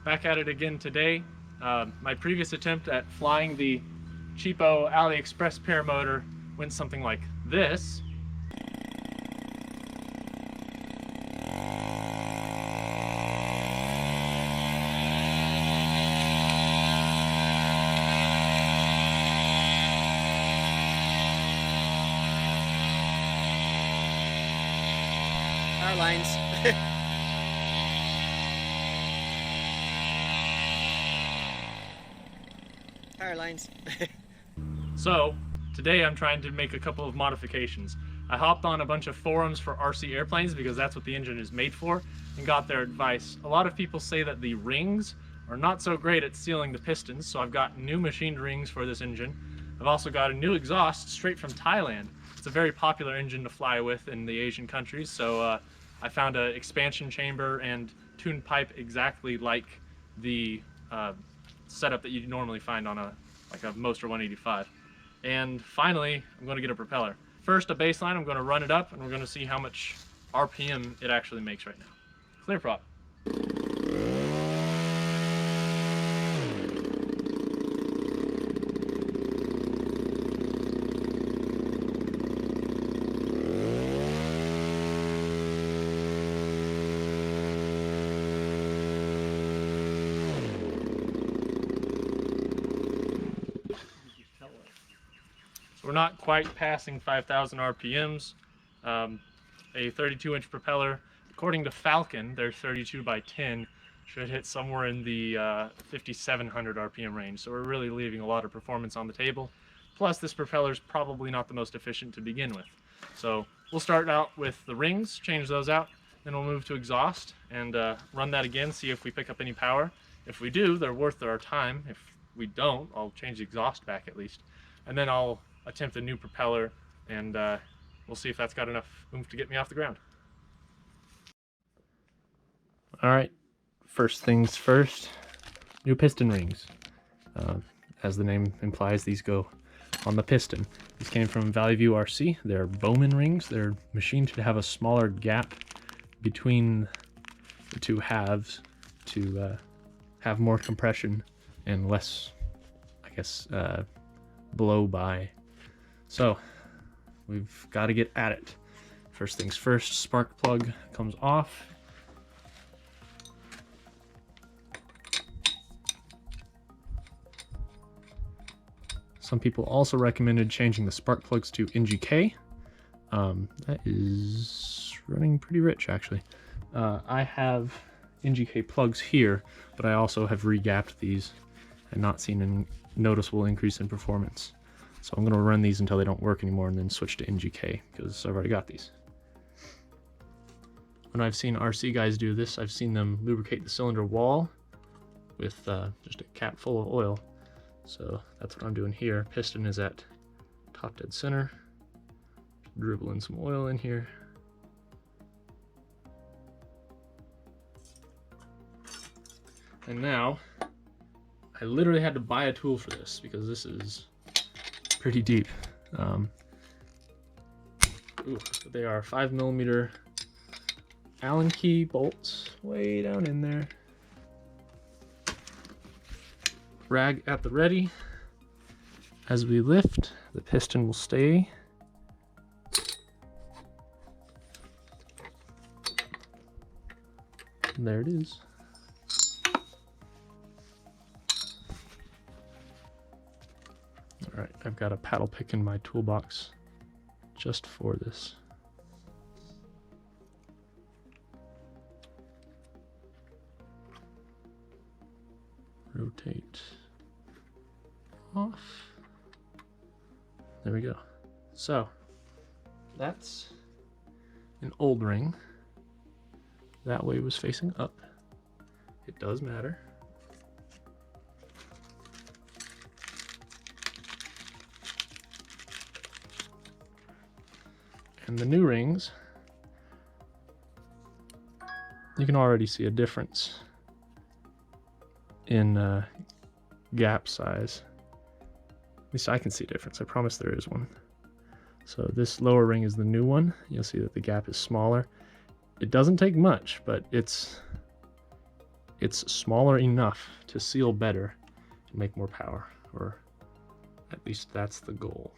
Back at it again today. My previous attempt at flying the cheapo AliExpress paramotor went something like this. Power lines. Power lines. So today I'm trying to make a couple of modifications. I hopped on a bunch of forums for RC airplanes because that's what the engine is made for, and got their advice. A lot of people say that the rings are not so great at sealing the pistons, so I've got new machined rings for this engine. I've also got a new exhaust straight from Thailand. It's a very popular engine to fly with in the Asian countries, so I found an expansion chamber and tuned pipe exactly like the setup that you normally find on a Moster 185. And finally, I'm going to get a propeller. First, a baseline. I'm going to run it up, and we're going to see how much RPM it actually makes right now. Clear prop. We're not quite passing 5,000 RPMs. A 32-inch propeller, according to Falcon, their 32 by 10 should hit somewhere in the 5,700 RPM range. So we're really leaving a lot of performance on the table. Plus, this propeller is probably not the most efficient to begin with. So we'll start out with the rings, change those out, then we'll move to exhaust and run that again, see if we pick up any power. If we do, they're worth our time. If we don't, I'll change the exhaust back at least. And then I'll attempt a new propeller, and we'll see if that's got enough oomph to get me off the ground. All right, first things first, new piston rings. As the name implies, these go on the piston. These came from Valley View RC. They're Bowman rings. They're machined to have a smaller gap between the two halves to have more compression and less, I guess, blow by. So we've got to get at it. First things first, spark plug comes off. Some people also recommended changing the spark plugs to NGK. That is running pretty rich, actually. I have NGK plugs here, but I also have re-gapped these and not seen a noticeable increase in performance. So I'm going to run these until they don't work anymore and then switch to NGK because I've already got these. When I've seen RC guys do this, I've seen them lubricate the cylinder wall with just a cap full of oil. So that's what I'm doing here. Piston is at top dead center. Dribbling some oil in here. And now, I literally had to buy a tool for this because this is pretty deep. They are 5mm Allen key bolts way down in there. Rag at the ready. As we lift, the piston will stay. And there it is. Alright, I've got a paddle pick in my toolbox just for this. Rotate off. There we go. So that's an old ring. That way was facing up. It does matter. And the new rings, you can already see a difference in gap size. At least I can see a difference. I promise there is one. So this lower ring is the new one. You'll see that the gap is smaller. It doesn't take much, but it's it's smaller enough to seal better and make more power, or at least that's the goal.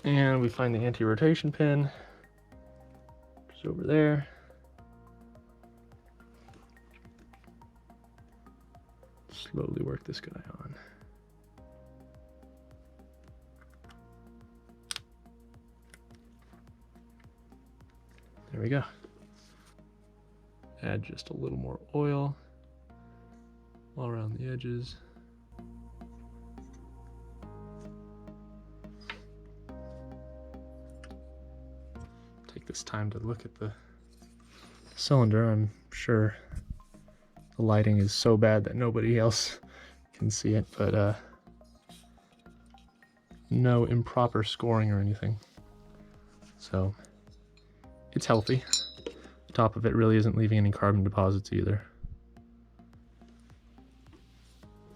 And we find the anti-rotation pin, it's over there. Slowly work this guy on. There we go. Add just a little more oil all around the edges. Take this time to look at the cylinder. I'm sure the lighting is so bad that nobody else can see it, but no improper scoring or anything. So it's healthy. The top of it really isn't leaving any carbon deposits either.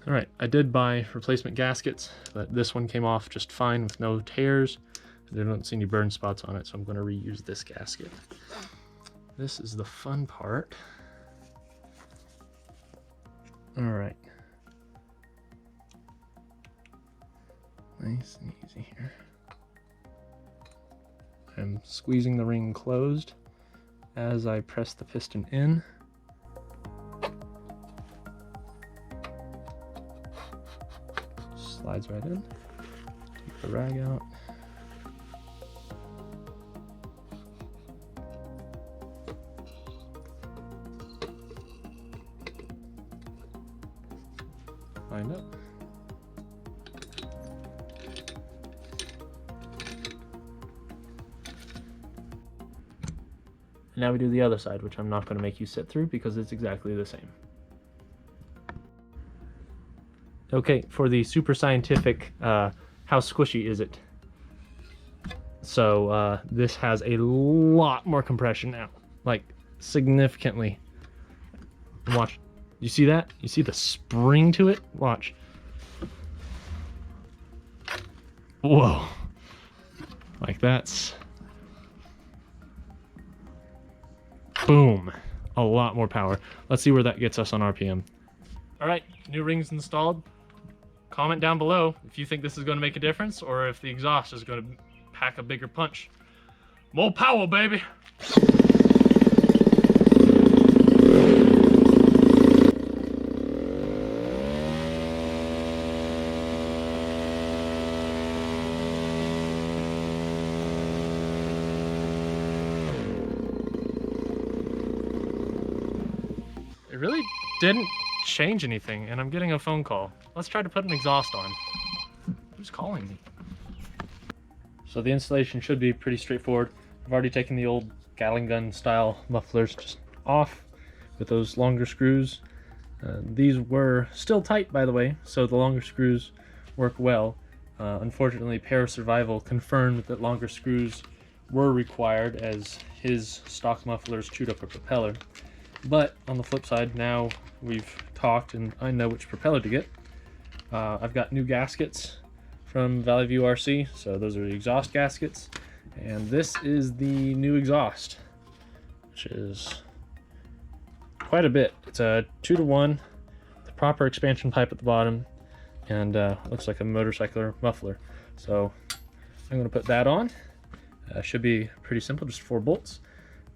All right, I did buy replacement gaskets, but this one came off just fine with no tears. I don't see any burn spots on it, so I'm going to reuse this gasket. This is the fun part. All right. Nice and easy here. I'm squeezing the ring closed as I press the piston in. Slides right in. Take the rag out. Line up. And now we do the other side, which I'm not going to make you sit through because it's exactly the same. Okay, for the super scientific, how squishy is it? So this has a lot more compression now, like significantly. Watch. You see that? You see the spring to it? Watch. Whoa. Like that's... Boom. A lot more power. Let's see where that gets us on RPM. All right, new rings installed. Comment down below if you think this is going to make a difference or if the exhaust is going to pack a bigger punch. More power, baby. It really didn't change anything, and I'm getting a phone call. Let's try to put an exhaust on. Who's calling me? So the installation should be pretty straightforward. I've already taken the old Gatling gun style mufflers just off with those longer screws. These were still tight, by the way, so the longer screws work well. Unfortunately, Para Survival confirmed that longer screws were required as his stock mufflers chewed up a propeller. But on the flip side, now we've talked and I know which propeller to get. I've got new gaskets from Valley View RC, so those are the exhaust gaskets. And this is the new exhaust, which is quite a bit. It's a 2-to-1, the proper expansion pipe at the bottom, and looks like a motorcycle muffler. So I'm going to put that on. Should be pretty simple, just 4 bolts.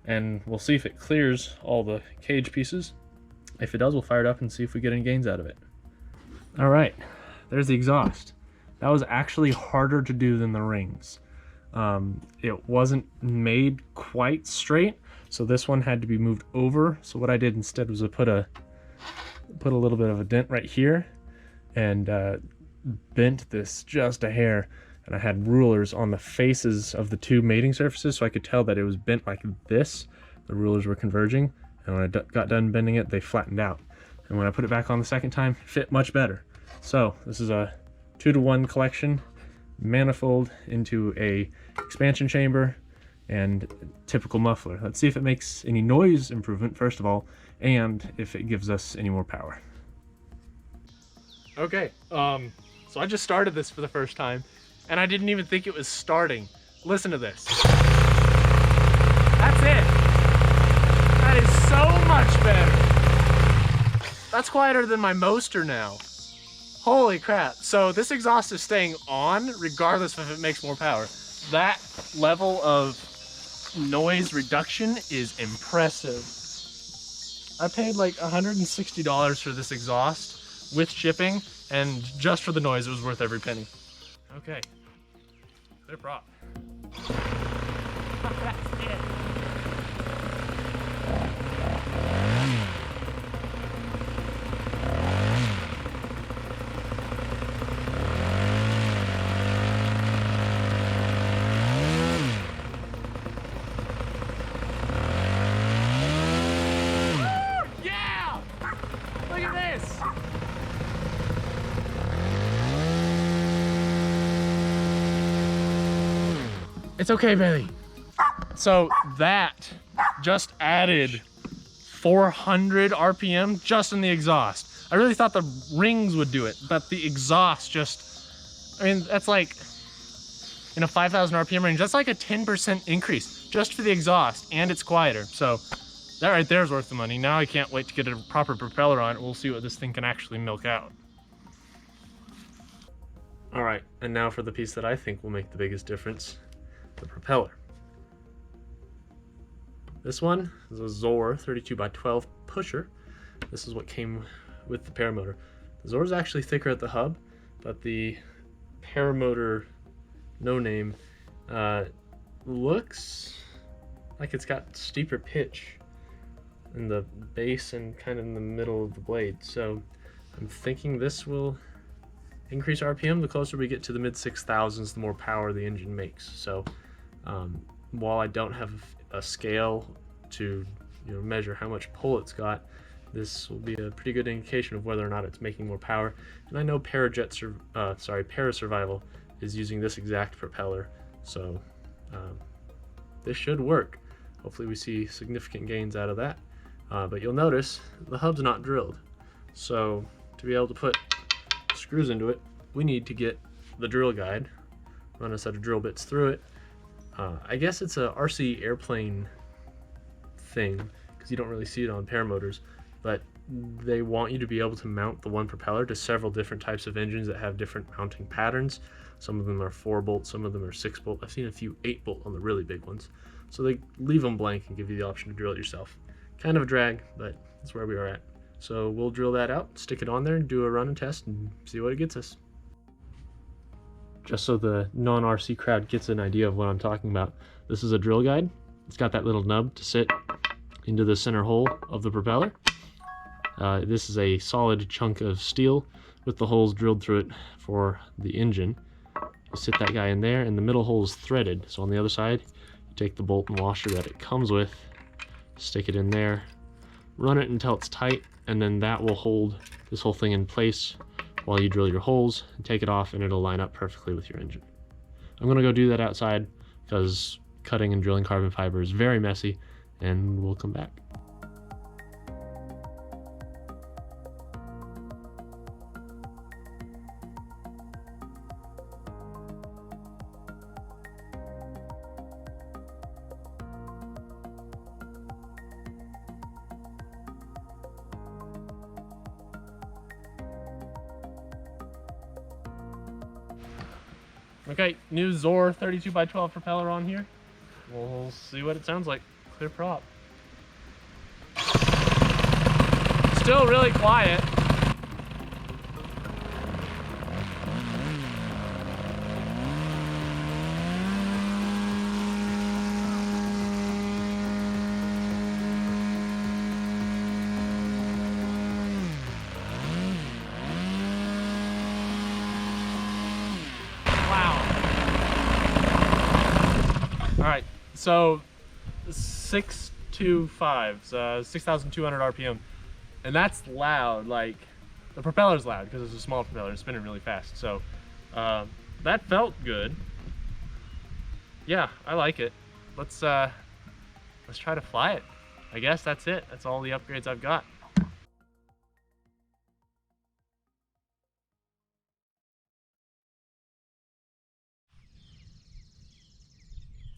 And we'll see if it clears all the cage pieces. If it does, we'll fire it up and see if we get any gains out of it. All right, there's the exhaust. That was actually harder to do than the rings. It wasn't made quite straight, so this one had to be moved over. So what I did instead was I put a little bit of a dent right here and bent this just a hair. And I had rulers on the faces of the two mating surfaces, so I could tell that it was bent like this. The rulers were converging, and when I got done bending it, they flattened out. And when I put it back on the second time, it fit much better. So this is a 2-to-1 collection, manifold into a expansion chamber, and typical muffler. Let's see if it makes any noise improvement, first of all, and if it gives us any more power. Okay, so I just started this for the first time, and I didn't even think it was starting. Listen to this. That's quieter than my Moster now. Holy crap. So this exhaust is staying on regardless of if it makes more power. That level of noise reduction is impressive. I paid like $160 for this exhaust with shipping, and just for the noise, it was worth every penny. Okay, clear prop. That's it. It's okay, Bailey. So that just added 400 RPM just in the exhaust. I really thought the rings would do it, but the exhaust just, I mean, that's like, in a 5,000 RPM range, that's like a 10% increase just for the exhaust, and it's quieter. So that right there is worth the money. Now I can't wait to get a proper propeller on it. We'll see what this thing can actually milk out. All right, and now for the piece that I think will make the biggest difference. The propeller. This one is a Zor 32x12 pusher. This is what came with the paramotor. The Zor is actually thicker at the hub, but the paramotor no name looks like it's got steeper pitch in the base and kind of in the middle of the blade. So I'm thinking this will increase RPM. The closer we get to the mid 6,000s, the more power the engine makes. So while I don't have a scale to measure how much pull it's got, this will be a pretty good indication of whether or not it's making more power. And I know Parasurvival is using this exact propeller, so this should work. Hopefully we see significant gains out of that. But you'll notice the hub's not drilled. So to be able to put screws into it, we need to get the drill guide, run a set of drill bits through it. I guess it's a RC airplane thing, because you don't really see it on paramotors, but they want you to be able to mount the one propeller to several different types of engines that have different mounting patterns. Some of them are 4-bolt, some of them are 6-bolt. I've seen a few 8-bolt on the really big ones. So they leave them blank and give you the option to drill it yourself. Kind of a drag, but that's where we are at. So we'll drill that out, stick it on there, and do a run and test and see what it gets us. Just so the non-RC crowd gets an idea of what I'm talking about, this is a drill guide. It's got that little nub to sit into the center hole of the propeller. This is a solid chunk of steel with the holes drilled through it for the engine. You sit that guy in there, and the middle hole is threaded. So on the other side, you take the bolt and washer that it comes with, stick it in there, run it until it's tight, and then that will hold this whole thing in place while you drill your holes, and take it off, and it'll line up perfectly with your engine. I'm gonna go do that outside because cutting and drilling carbon fiber is very messy, and we'll come back. Okay, new Zor 32x12 propeller on here. We'll see what it sounds like. Clear prop. Still really quiet. All right, so 625, 6,200 RPM, and that's loud. Like, the propeller's loud because it's a small propeller, it's spinning really fast. So that felt good. Yeah, I like it. Let's try to fly it. I guess that's it. That's all the upgrades I've got.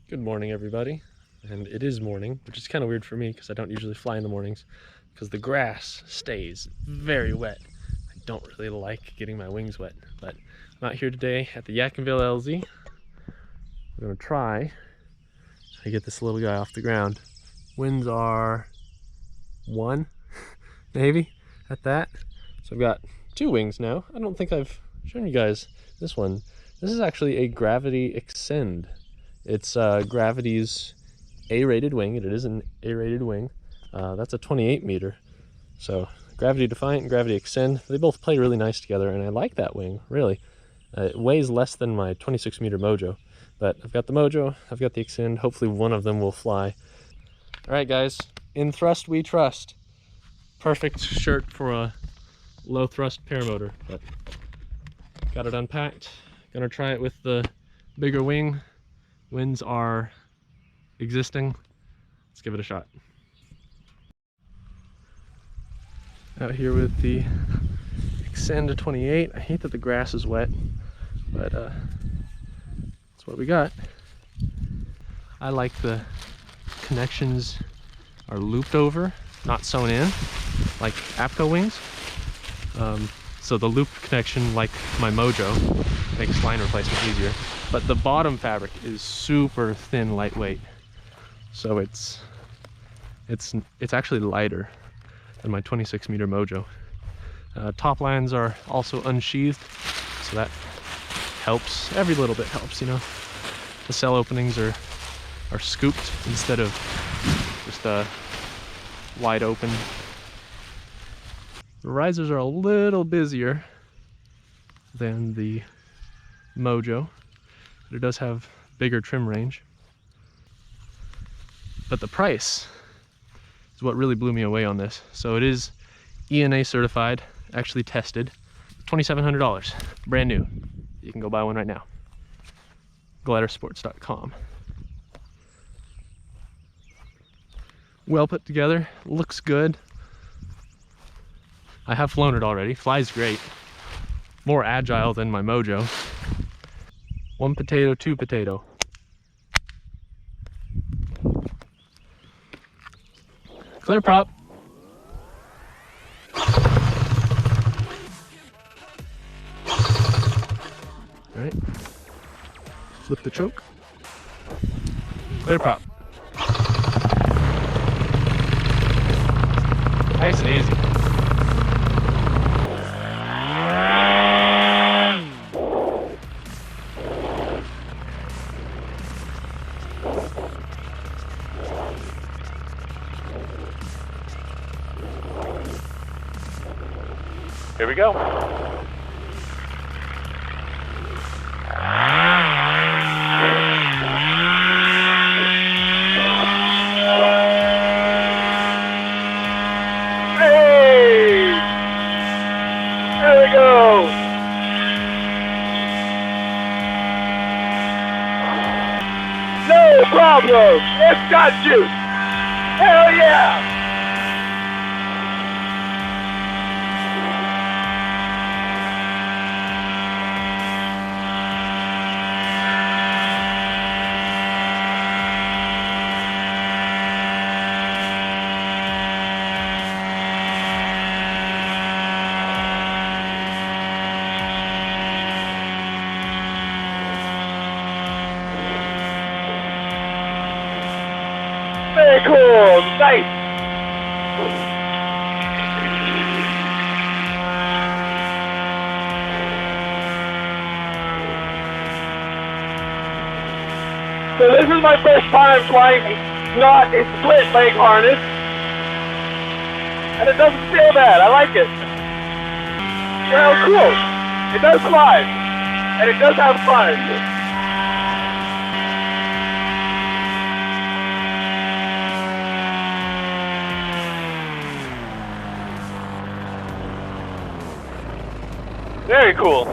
Good morning, everybody. And it is morning, which is kind of weird for me because I don't usually fly in the mornings. because the grass stays very wet. I don't really like getting my wings wet, but I'm out here today at the Yadkinville LZ. We're gonna try to get this little guy off the ground. Winds are 1, maybe, at that. So I've got 2 wings now. I don't think I've shown you guys this one. This is actually a Gravity Xcend. It's Gravity's A-rated wing. It is an A-rated wing. That's a 28 meter. So Gravity Defiant and Gravity Xcend, they both play really nice together, and I like that wing, really. It weighs less than my 26 meter Mojo, but I've got the Mojo, I've got the Xcend. Hopefully one of them will fly. All right, guys, in thrust we trust. Perfect shirt for a low thrust paramotor, but got it unpacked. Gonna try it with the bigger wing. Winds are existing. Let's give it a shot. Out here with the Xcend 28. I hate that the grass is wet, but that's what we got. I like the connections are looped over, not sewn in, like APCO wings. So the loop connection, like my Mojo, makes line replacement easier. But the bottom fabric is super thin, lightweight. So it's actually lighter than my 26 meter Mojo. Top lines are also unsheathed, so that helps. Every little bit helps, you know. The cell openings are scooped instead of just wide open. The risers are a little busier than the Mojo, but it does have bigger trim range. But the price is what really blew me away on this. So it is EN-A certified, actually tested. $2,700, brand new. You can go buy one right now. glidersports.com. Well put together, looks good. I have flown it already, flies great. More agile than my Mojo. 1 potato, 2 potato. Clear prop. All right. Flip the choke. Clear prop. Nice and easy. Here we go. Hey! There we go. No problem. It's got juice. Hell yeah! Very cool, nice. So this is my first time flying not a split leg harness, and it doesn't feel bad. I like it. Well, cool. It does fly, and it does have fun. Very cool.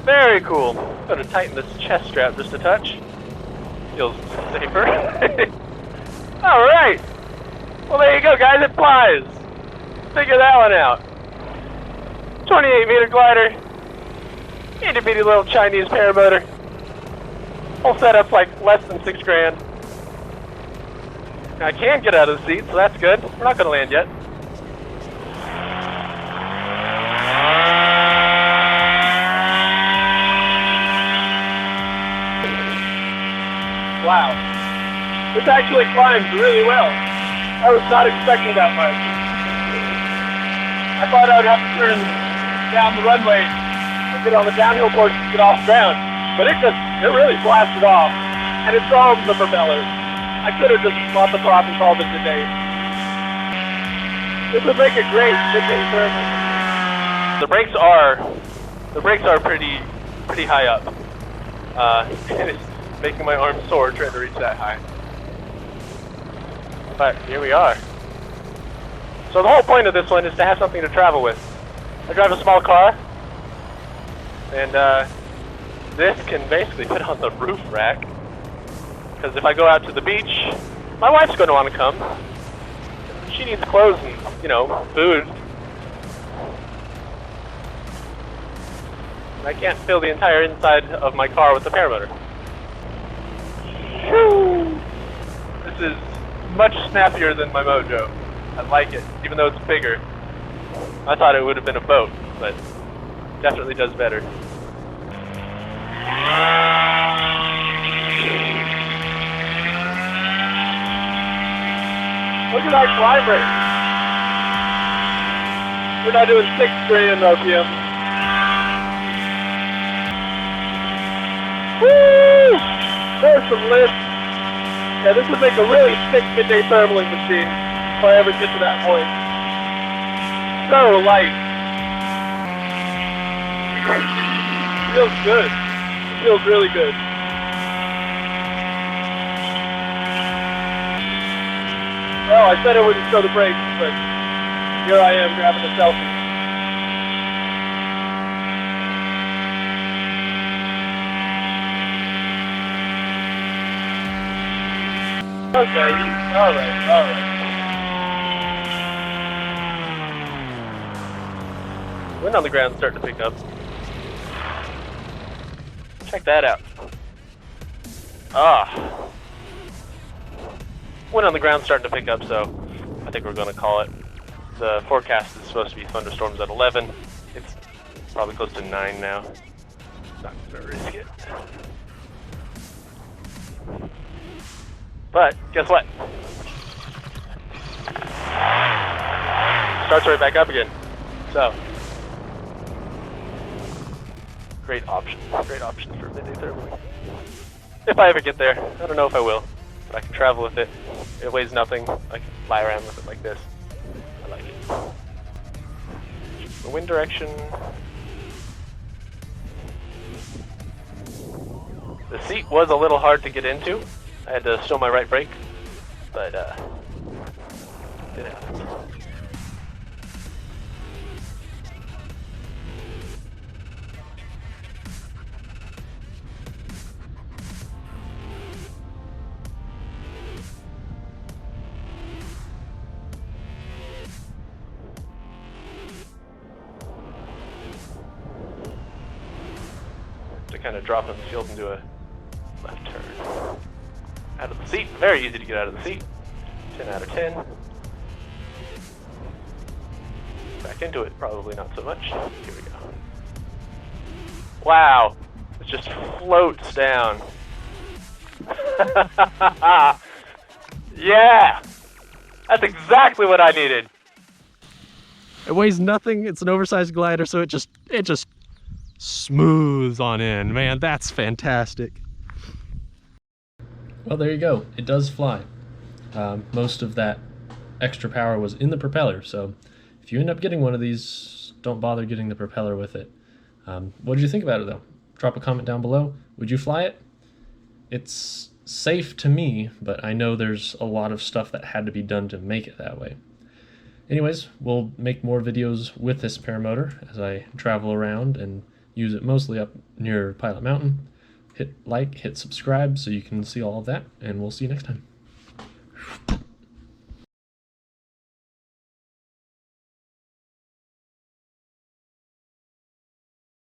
Very cool. I'm going to tighten this chest strap just a touch. Feels safer. Alright. Well, there you go, guys. It flies. Figure that one out. 28 meter glider. Itty bitty little Chinese paramotor. Whole setup's like less than $6 grand. Now, I can get out of the seat, so that's good. We're not going to land yet. Wow. This actually climbs really well. I was not expecting that much. I thought I would have to turn down the runway and get on the downhill portion to get off ground. But it really blasted off. And it's all the propeller. I could have just bought the prop and called it a day. This would make a great midday service. The brakes are pretty high up. It's making my arms sore trying to reach that high. But here we are. So the whole point of this one is to have something to travel with. I drive a small car, and this can basically fit on the roof rack. Because if I go out to the beach, my wife's going to want to come. She needs clothes and, you know, food. I can't fill the entire inside of my car with the paramotor. This is much snappier than my Mojo. I like it, even though it's bigger. I thought it would have been a boat, but definitely does better. Look at that climb rate. We're not doing 6 grand RPM. Woo! There's some lift. Yeah, this would make a really sick midday thermaling machine if I ever get to that point. So light. Feels good. It feels really good. Well, I said I wouldn't show the brakes, but here I am grabbing a selfie. Okay, alright. Wind on the ground starting to pick up. Check that out. Wind on the ground starting to pick up, so I think we're going to call it. The forecast is supposed to be thunderstorms at 11. It's probably close to 9 now. Not going to risk it. But guess what? Starts right back up again. So great option for midday thermaling. If I ever get there, I don't know if I will, but I can travel with it. It weighs nothing. I can fly around with it like this. I like it. The wind direction. The seat was a little hard to get into. I had to stow my right brake, but it happens. To kind of drop in the field and do a left turn. Out of the seat. Very easy to get out of the seat. 10 out of 10. Back into it, probably not so much. Here we go. Wow. It just floats down. Yeah! That's exactly what I needed. It weighs nothing. It's an oversized glider, so it just smooths on in. Man, that's fantastic. Well, there you go. It does fly. Most of that extra power was in the propeller, so if you end up getting one of these, don't bother getting the propeller with it. What did you think about it, though? Drop a comment down below. Would you fly it? It's safe to me, but I know there's a lot of stuff that had to be done to make it that way. Anyways, we'll make more videos with this paramotor as I travel around and use it mostly up near Pilot Mountain. Hit like, hit subscribe so you can see all of that, and we'll see you next time.